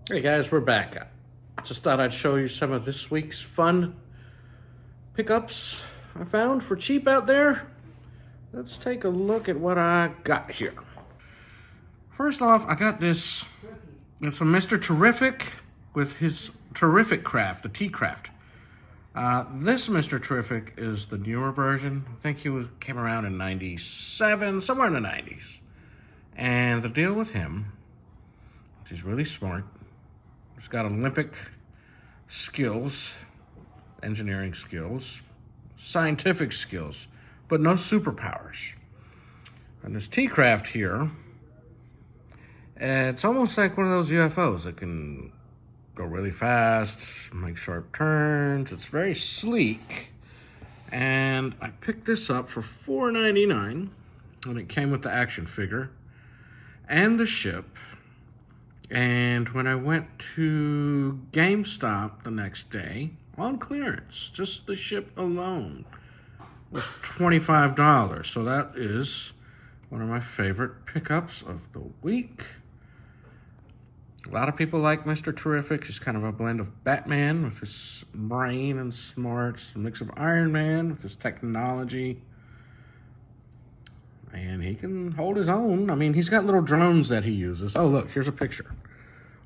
Hey guys, we're back. I just thought I'd show you some of this week's fun pickups I found for cheap out there. Let's take a look at what I got here. First off, I got this. It's a Mr. Terrific with his Terrific Craft, the T-Craft. This Mr. Terrific is the newer version. I think came around in 97, somewhere in the 90s. And the deal with him, which is really smart, he's got Olympic skills, engineering skills, scientific skills, but no superpowers. And this T-Craft here, it's almost like one of those UFOs. It can go really fast, make sharp turns. It's very sleek. And I picked this up for $4.99, and it came with the action figure and the ship. And when I went to GameStop the next day, on clearance, just the ship alone was $25. So that is one of my favorite pickups of the week. A lot of people like Mr. Terrific. He's kind of a blend of Batman with his brain and smarts, a mix of Iron Man with his technology. And he can hold his own. I mean, he's got little drones that he uses. Oh, look, here's a picture.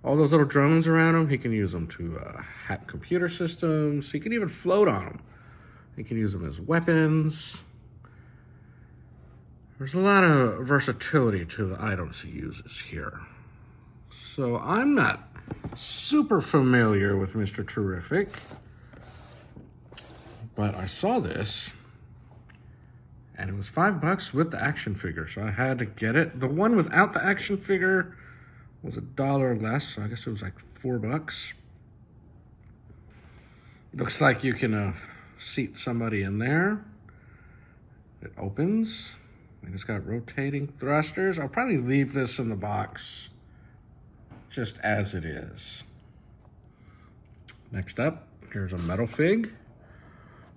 All those little drones around him, he can use them to hack computer systems. He can even float on them. He can use them as weapons. There's a lot of versatility to the items he uses here. So I'm not super familiar with Mr. Terrific, but I saw this, and it was $5 with the action figure, so I had to get it. The one without the action figure was $1 less, so I guess it was like $4. Looks like you can seat somebody in there. It opens, and it's got rotating thrusters. I'll probably leave this in the box just as it is. Next up, here's a metal fig.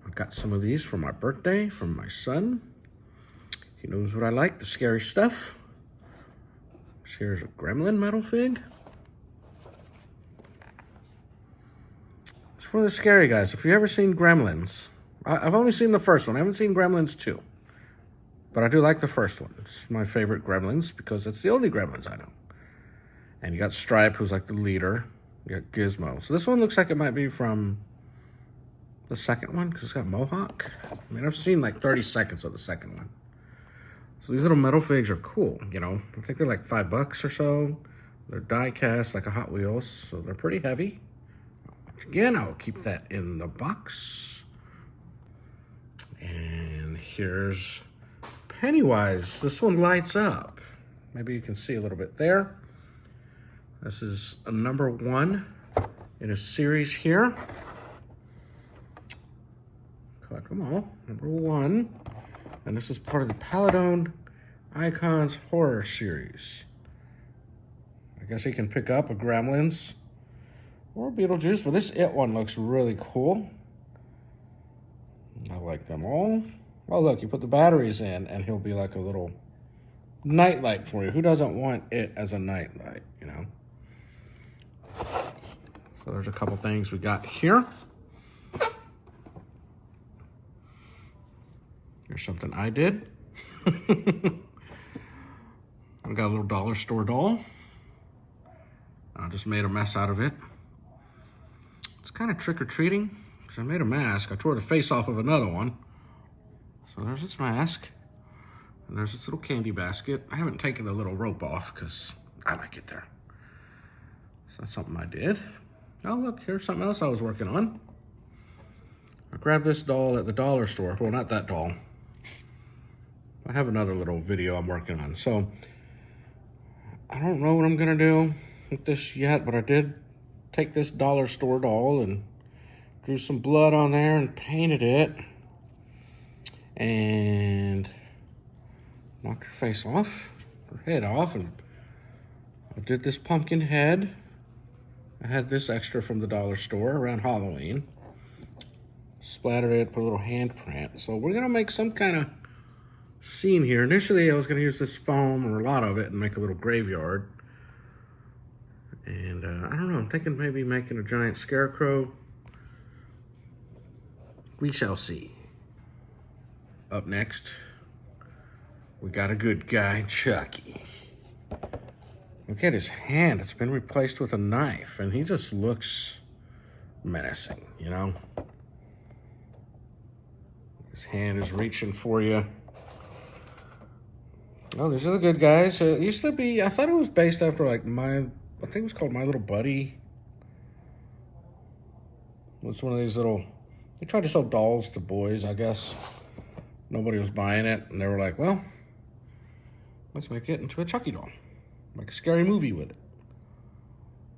I got some of these for my birthday from my son. He knows what I like, the scary stuff. Here's a Gremlin metal fig. It's one of the scary guys. If you've ever seen Gremlins, I've only seen the first one. I haven't seen Gremlins 2. But I do like the first one. It's my favorite Gremlins because it's the only Gremlins I know. And you got Stripe, who's like the leader. You got Gizmo. So this one looks like it might be from the second one because it's got Mohawk. I mean, I've seen like 30 seconds of the second one. So these little metal figs are cool, you know. I think they're like $5 or so. They're die cast like a Hot Wheels, so they're pretty heavy. Again, I'll keep that in the box. And here's Pennywise. This one lights up. Maybe you can see a little bit there. This is a number 1 in a series here. Collect them all. Number 1. And this is part of the Paladone Icons Horror Series. I guess he can pick up a Gremlins or a Beetlejuice, but this It one looks really cool. I like them all. Oh, look, you put the batteries in, and he'll be like a little nightlight for you. Who doesn't want it as a nightlight, you know? So there's a couple things we got here. Here's something I did. I got a little dollar store doll. I just made a mess out of it. It's kind of trick-or-treating because I made a mask. I tore the face off of another one. So there's its mask. And there's its little candy basket. I haven't taken the little rope off because I like it there. So that's something I did. Oh, look, here's something else I was working on. I grabbed this doll at the dollar store. Well, not that doll. I have another little video I'm working on. So I don't know what I'm gonna do with this yet, but I did take this dollar store doll and drew some blood on there and painted it and knocked her face off, her head off, and I did this pumpkin head. I had this extra from the dollar store around Halloween. Splattered it, put a little handprint. So we're gonna make some kind of scene here. Initially, I was going to use this foam or a lot of it and make a little graveyard. And I don't know, I'm thinking maybe making a giant scarecrow. We shall see. Up next, we got a good guy, Chucky. Look at his hand. It's been replaced with a knife, and he just looks menacing, you know? His hand is reaching for you. Oh, these are the good guys. It used to be, I thought it was based after like I think it was called My Little Buddy. It's one of these little, they tried to sell dolls to boys, I guess. Nobody was buying it, and they were like, well, let's make it into a Chucky doll. Like a scary movie with it.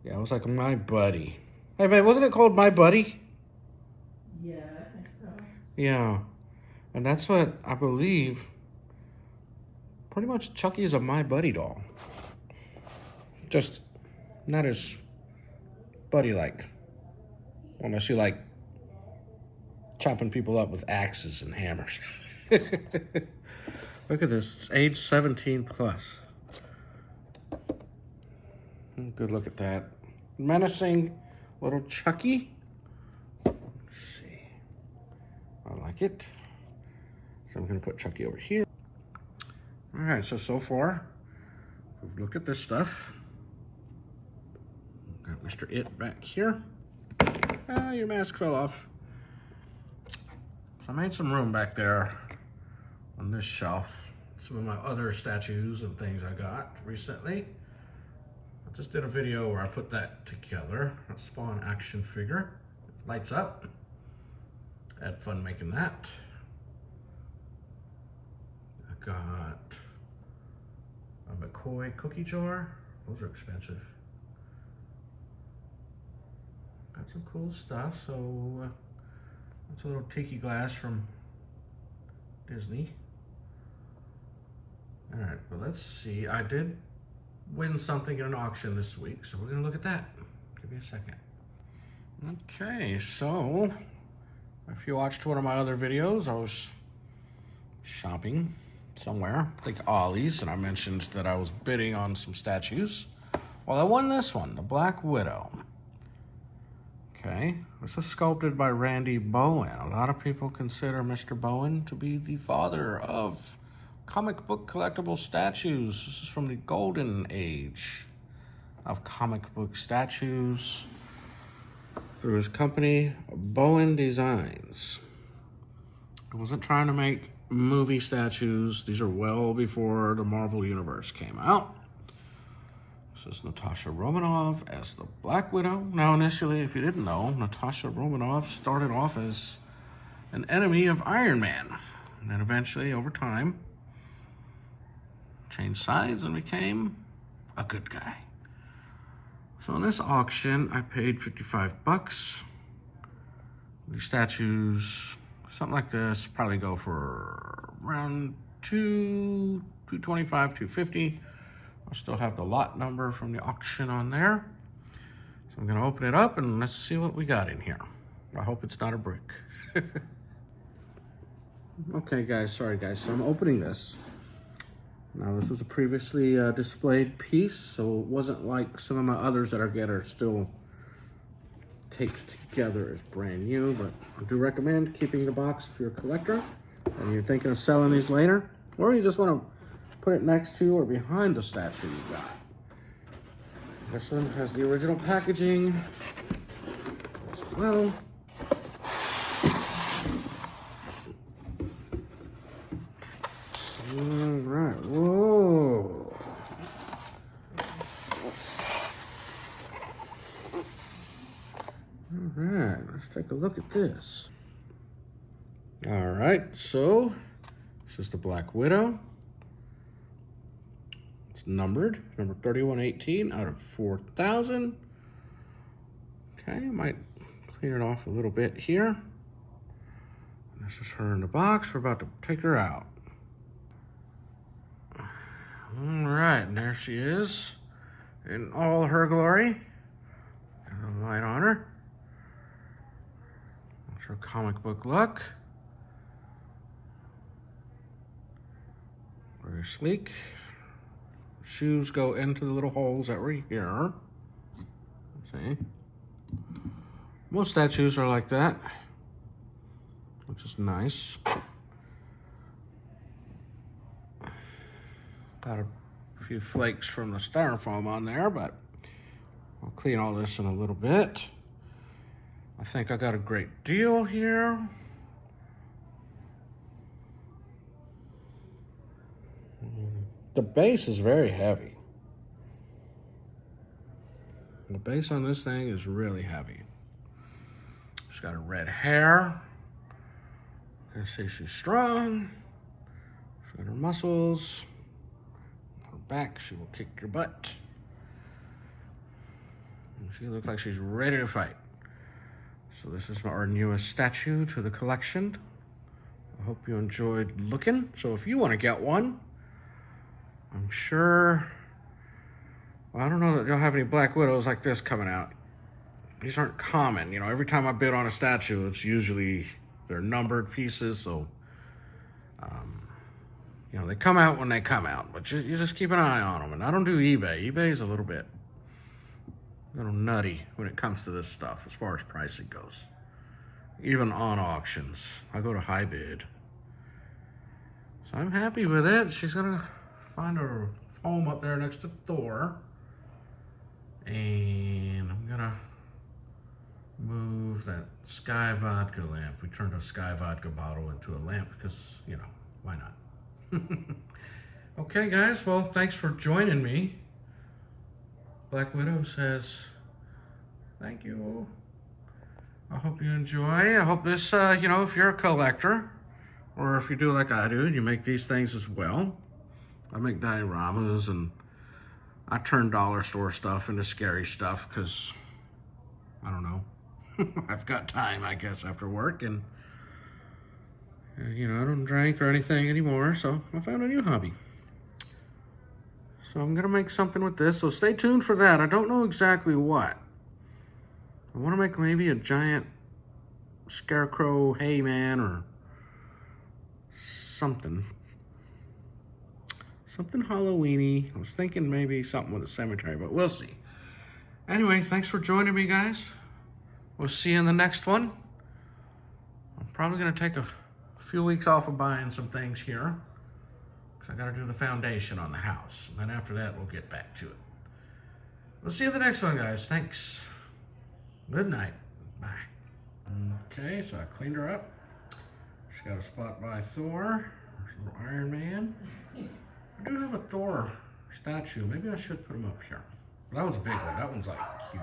Yeah, it was like My Buddy. Hey, man, wasn't it called My Buddy? Yeah, I think so. Yeah. And that's what I believe. Pretty much Chucky is a My Buddy doll. Just not as buddy-like. Unless you like chopping people up with axes and hammers. Look at this. It's age 17 plus. Good look at that. Menacing little Chucky. Let's see. I like it. So I'm going to put Chucky over here. All right, so far, we've looked at this stuff. Got Mr. It back here. Ah, your mask fell off. So I made some room back there on this shelf. Some of my other statues and things I got recently. I just did a video where I put that together. A Spawn action figure. It lights up. I had fun making that. I got a McCoy cookie jar. Those are expensive. Got some cool stuff. So that's a little tiki glass from Disney. All right, well, let's see. I did win something in an auction this week, so we're gonna look at that. Give me a second. Okay, so if you watched one of my other videos, I was shopping somewhere, I think Ollie's, and I mentioned that I was bidding on some statues. Well, I won this one, the Black Widow. Okay, this was sculpted by Randy Bowen. A lot of people consider Mr. Bowen to be the father of comic book collectible statues. This is from the golden age of comic book statues through his company, Bowen Designs. He wasn't trying to make movie statues. These are well before the Marvel Universe came out. This is Natasha Romanoff as the Black Widow. Now, initially, if you didn't know, Natasha Romanoff started off as an enemy of Iron Man. And then eventually, over time, changed sides and became a good guy. So in this auction, I paid 55 bucks. These statues, something like this, probably go for around $225, $250. I still have the lot number from the auction on there. So I'm gonna open it up and let's see what we got in here. I hope it's not a brick. Okay guys, sorry guys, so I'm opening this. Now this was a previously displayed piece, so it wasn't like some of my others that I get are still taped together as brand new, but I do recommend keeping the box if you're a collector and you're thinking of selling these later, or you just want to put it next to or behind the statue you got. This one has the original packaging as well. All right, whoa. All right, let's take a look at this. All right, so this is the Black Widow. It's numbered, number 3118 out of 4,000. Okay, might clean it off a little bit here. This is her in the box. We're about to take her out. All right, and there she is in all her glory. Got a light on her. That's her comic book look. Very sleek. Shoes go into the little holes that were here. Okay. Most statues are like that, which is nice. Got a few flakes from the styrofoam on there, but I'll clean all this in a little bit. I think I got a great deal here. The base is very heavy. The base on this thing is really heavy. She's got a red hair. I say she's strong. She's got her muscles. Her back, she will kick your butt. And she looks like she's ready to fight. So this is our newest statue to the collection. I hope you enjoyed looking. So if you want to get one, I'm sure, well, I don't know that you'll have any Black Widows like this coming out. These aren't common. You know, every time I bid on a statue, it's usually, they're numbered pieces, so, you know, they come out when they come out, but you just keep an eye on them. And I don't do eBay. eBay's a little nutty when it comes to this stuff as far as pricing goes. Even on auctions, I go to high bid. So I'm happy with it. She's gonna find her home up there next to Thor. And I'm gonna move that Sky Vodka lamp. We turned a Sky Vodka bottle into a lamp because, you know, why not? Okay, guys, well, thanks for joining me. Black Widow says, thank you. I hope you enjoy. I hope this, you know, if you're a collector, or if you do like I do, and you make these things as well. I make dioramas, and I turn dollar store stuff into scary stuff because, I don't know, I've got time, I guess, after work, and, you know, I don't drink or anything anymore, so I found a new hobby. So I'm gonna make something with this, so stay tuned for that. I don't know exactly what. I wanna make maybe a giant scarecrow hay man or something. Something Halloween-y. I was thinking maybe something with a cemetery, but we'll see. Anyway, thanks for joining me, guys. We'll see you in the next one. I'm probably gonna take a few weeks off of buying some things here, because I gotta do the foundation on the house. And then after that, we'll get back to it. We'll see you in the next one, guys. Thanks. Good night. Bye. Okay, so I cleaned her up. She's got a spot by Thor. There's a little Iron Man. I do have a Thor statue. Maybe I should put him up here. That one's a big one. That one's like huge.